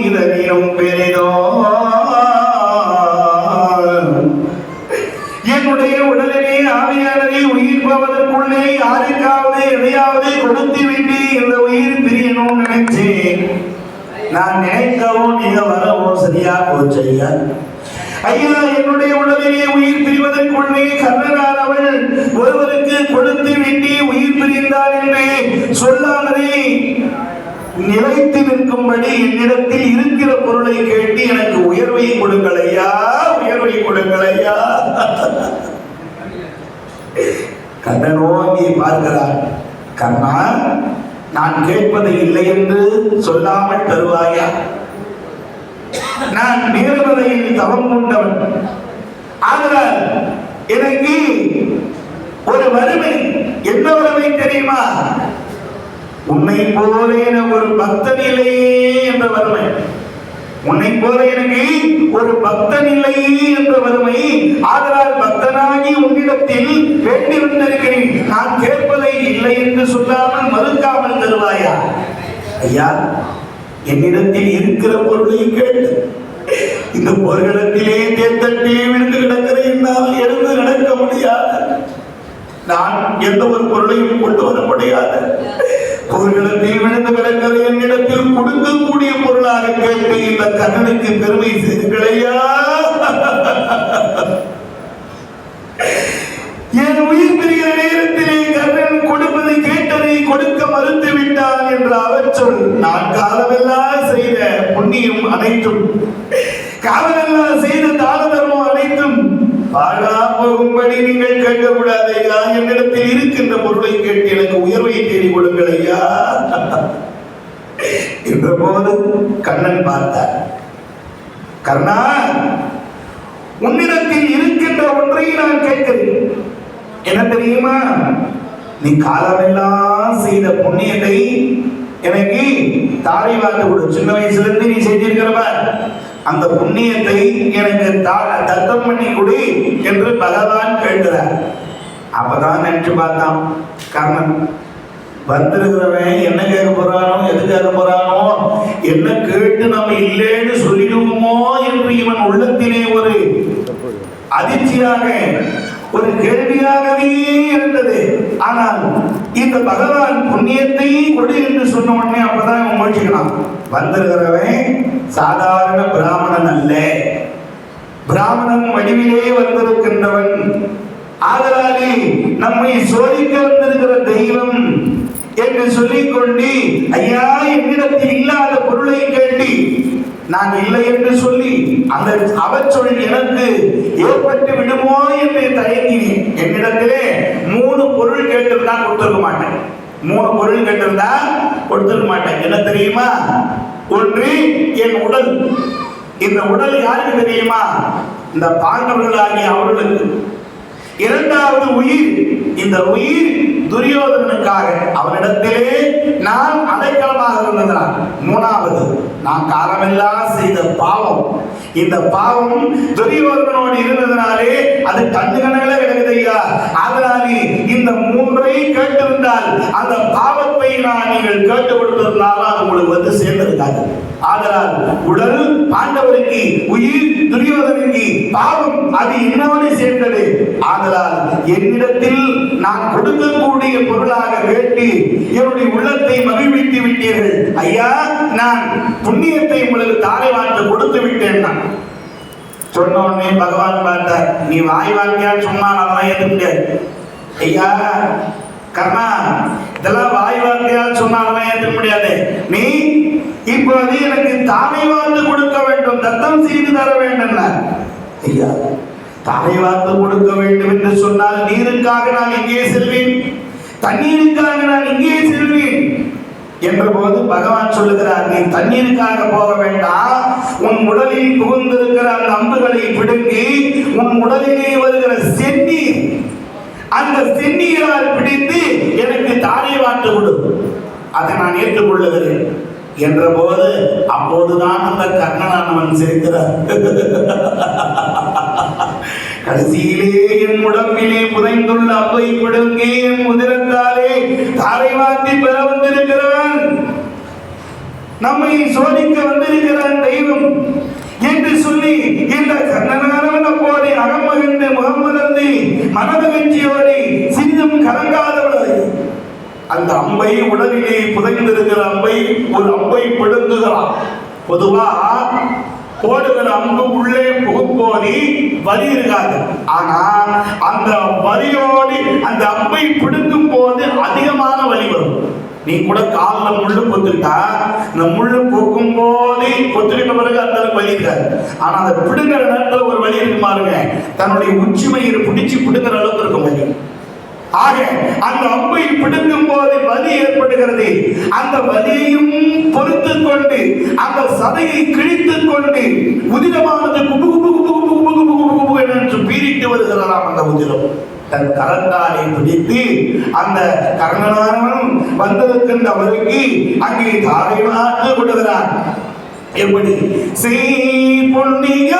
இதனிலும் பெரிதோ என்னுடைய உடலிலே ஆவியானதை உயிர்ப்பதற்குள்ளே யாருக்காவது எதையாவது கொடுத்து விட்டு இந்த உயிர் பிரியணும் நினைச்சேன். நான் நினைக்கவும் நீங்க வரவோ சரியா போச்சு ஐயா. ஐயா, என்னுடைய உடலிலே உயிர் பிரிவதற்குள்ளே கர்ணனார் அவள் ஒருவருக்கு கொடுத்து விட்டு உயிர் பிரிந்தார் என்று சொல்லாமலே நிலைத்து நிற்கும்படி என்னிடத்தில் இருக்கிற பொருளை கேட்டு எனக்கு உயர்வை கொடுங்கள் ஐயா, உயர்வை கொடுங்கள் ஐயா. கண்ணன் நோக்கி பார்க்கிறார். கண்ணா, நான் கேட்பது இல்லை என்று சொல்லாமல் தருவாயா? நான் நீர்மலையில் தவம் கொண்டவன். ஆனால் எனக்கு ஒரு வறுமை. என்ன வறுமை தெரியுமா? உன்னை போல ஒரு பக்தனில்லை என்ற வறுமை. உன்னை போல எனக்கு ஒரு பக்தனில்லை என்ற வறுமை. ஆதலால் பக்தனாகி உன்னிடத்தில் வேண்டி வந்திருக்கிறேன். நான் கேட்பதை இல்லை என்று சொல்லாமல் மறுக்காமல் தருவாயா? ஐயா, என்னிடத்தில் இருக்கிற பொருளை கேட்டு இந்த போர்க்களத்திலே தேர்தட்டிலே விழுந்து கிடக்கிறேன். என்னால் எழுந்து நடக்க முடியாது. நான் எந்த ஒரு பொருளையும் கொண்டு வர முடியாது. போர்க்களத்தில் விழுந்து கிடக்கிற என்னிடத்தில் கொடுக்கக்கூடிய பொருளாக கேட்டு இந்த கண்ணனுக்கு பெருமை செய்துகளையா? என் உயிர் பிரிகிற நேரத்திலே கண்ணன் கொடுப்பதை கேட்டதை கொடுக்க மறுத்து விட்டான் என்ற அவற்றொல். நான் காலமெல்லாம் செய்த புண்ணியம் அனைத்தும், காலமெல்லாம் செய்த தான தர்மம் அனைத்தும் பாழா போகும்படி நீங்கள் கேட்கக்கூடாது ஐயா. என்னிடத்தில் இருக்கின்ற பொருளை கேட்டு எனக்கு உயர்வை தேடி கொடுங்கள் ஐயா என்ற போது கண்ணன் பார்த்தார். கர்ணா, உன்னிடத்தில் இருக்கின்ற ஒன்றை நான் கேட்கிறேன். என்ன தெரியுமா? நீ காலமெல்லாம் செய்த புண்ணியத்தை எனக்கு தாரை வார்த்து கொடு. சின்ன வயசுல இருந்து நீ செஞ்சிருக்கிறவ அந்த புண்ணியத்தை எனக்கு தத்தம் பண்ணி கொடு என்று பகவான் கேட்கிறார். அப்பதான் நினைச்சு பார்த்தான் கர்ணன். வந்திருக்கிறவன் என்ன கேட்க போறானோ, எது கேட்க போறானோ, என்ன கேட்டு நம்ம இல்லைன்னு சொல்லிடுவோமோ என்று இவன் உள்ளத்திலே ஒரு அதிர்ச்சியாக, ஒரு கேள்வியாகவே இருந்தது. ஆனால் இந்த பகவான் புண்ணியத்தை கொடு என்று சொன்ன உடனே அப்பதான் இவன் முயற்சிக்கிறான். வந்திருக்கிறவன் சாதாரண பிராமணன் அல்ல, பிராமணன் வடிவிலே வந்திருக்கின்றவன். ஆதலாலே நம்மை சோதிக்க வந்திருக்கிற தெய்வம் என்று சொல்லிக்கொண்டு, ஐயா, என்னிடத்தில் இல்லாத பொருளை கேட்டு நான் இல்லை என்று சொல்லி அந்த அவற்றொல் எனக்கு ஏற்பட்டு விடுமோ என்று தயங்கினேன். என்னிடத்திலே 3 பொருள் கேட்டிருந்தா கொடுத்திருக்க மாட்டேன். 3 பொருள் கேட்டிருந்தா கொடுத்திருக்க மாட்டேன். என்ன தெரியுமா? ஒன்று என் உடல். இந்த உடல் யாருக்கு தெரியுமா? இந்த பாண்டவர்களாகிய அவர்களுக்கு. இரண்டாவது உயிர். இந்த உயிர் துரியோதனனுக்காக, அவனிடத்திலே நான் அடைக்கலமாக இருந்ததால். மூணாவது நான் காலமெல்லாம் செய்த பாவம். இந்த பாவம் துரியோதனோடு இருந்ததனாலே அது கண்டு கணக்கில கிடக்குது ஐயா. அதனாலே இந்த 3ஐ கேட்டிருந்தால் அந்த பாவத்தை நான் நீங்கள் கேட்டு கொடுத்திருந்தாலும் அது உங்களுக்கு வந்து சேர்ந்திருக்காது. ஆதலால் உடல் பாண்டவருக்கு, உயிர் துரியோதனுக்கு, பாவம் அது என்னோடு சேர்ந்தது. ஆதலால் என்னிடத்தில் நான் கொடுக்கக்கூடிய பொருளாக கேட்டு என்னுடைய உள்ளத்தை மகிழ்வித்து விட்டீர்கள் ஐயா. நான் புண்ணியத்தை உங்களுக்கு தாரை வார்த்து கொடுத்து விட்டேன். நான் சொன்ன உடனே பகவான் பார்த்தார். நீ வாய் வாங்கியான்னு சொன்னா அதெல்லாம் ஏற்க முடியாது ஐயா. கர்ணா, இதெல்லாம் வாய் வார்த்தையால் சொன்னா அதெல்லாம் ஏற்க முடியாது. நீ இப்போது எனக்கு தாரை வார்த்து கொடுக்க வேண்டும், தத்தம் செய்து தர வேண்டும் ஐயா. தாரை வார்த்து கொடுக்க வேண்டும் என்று சொன்னால் நீருக்காக நான் எங்கே செல்வேன், தண்ணீருக்காக நான் எங்கே செல்வேன் என்ற போது பகவான் சொல்லுகிறார், நீ தண்ணீருக்காக போக வேண்டாம். உன் உடலில் புகுந்திருக்கிற அந்த அம்புகளை பிடுங்கி உன் உடலிலே வருகிற செந்நீர், அந்த செந்நீரால் பிடித்து எனக்கு தாரை வார்த்து கொடு, அதை நான் ஏற்றுக்கொள்ளுகிறேன் என்ற போது அப்போதுதான் அந்த கர்ணனானவன் சிரிக்கிறார். கடைசியிலே என் உடம்பிலே புதைந்துள்ள அப்பை பிடுங்கி என் உதிரத்தாலே தாரை வார்த்தி பெற வந்திருக்கிறவன், நம்மை சோதிக்க வந்திருக்கிற பொதுவா போடுகிற அம்பு உள்ளே புகும்போது வலி இருக்காது. ஆனா அந்த வலியோடு அந்த அம்பை பிடுங்கும் போது அதிகமான வலி வரும். நீ கூட காலில் முள்ளு கொத்துக்கிட்டா இந்த முள்ளு போக்கும் போது கொத்துக்கிட்ட பிறகு அந்த அளவுக்கு வலி இருக்காது. ஆனா அதை பிடுங்கிற நேரத்தில் ஒரு வலி இருக்கு பாருங்க, தன்னுடைய உச்சி மயிறு பிடிச்சி பிடுங்கிற அளவுக்கு இருக்கும் வலி. ஆக அந்த அம்பை பிடுங்கும் போது வலி ஏற்படுகிறது. அந்த வலியையும் பொறுத்து கொண்டு அந்த சதையை கிழித்துக் கொண்டு உதிரமானது குபு குபு குபு குபு குபு குபு குபு குபு என்று பீறிட்டு வருகிறாராம். அந்த உதிரம் தன் கரத்தாலை பிடித்து அந்த கர்ணனானவன் வந்திருக்கின்ற அவருக்கு அங்கே தாரை நாட்டு விடுகிறார். எப்படி செய் பொன்னிய